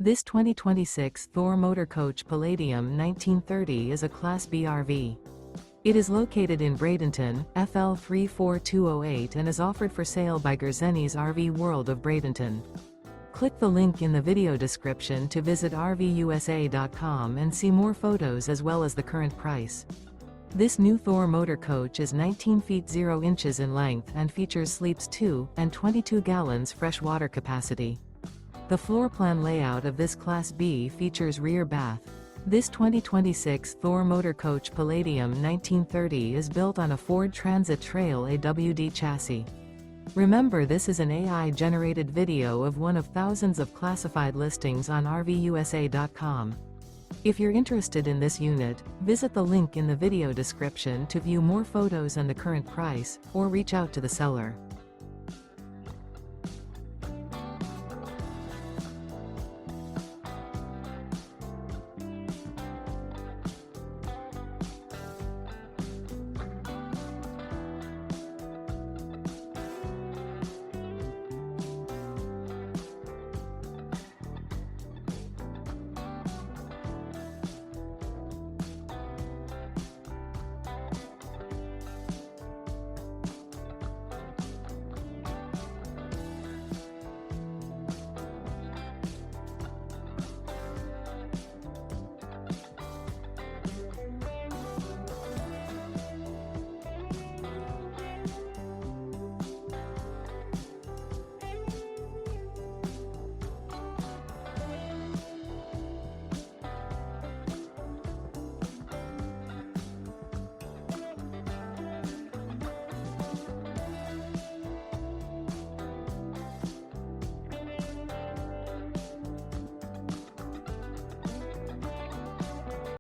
This 2026 Thor Motor Coach Palladium 1930 is a Class B RV. It is located in Bradenton, FL 34208 and is offered for sale by Gerzeny's RV World of Bradenton. Click the link in the video description to visit RVUSA.com and see more photos as well as the current price. This new Thor Motor Coach is 19 feet 0 inches in length and features sleeps 2 and 22 gallons fresh water capacity. The floor plan layout of this Class B features rear bath. This 2026 Thor Motor Coach Palladium 1930 is built on a Ford Transit Trail AWD chassis. Remember, this is an AI-generated video of one of thousands of classified listings on RVUSA.com. If you're interested in this unit, visit the link in the video description to view more photos and the current price, or reach out to the seller.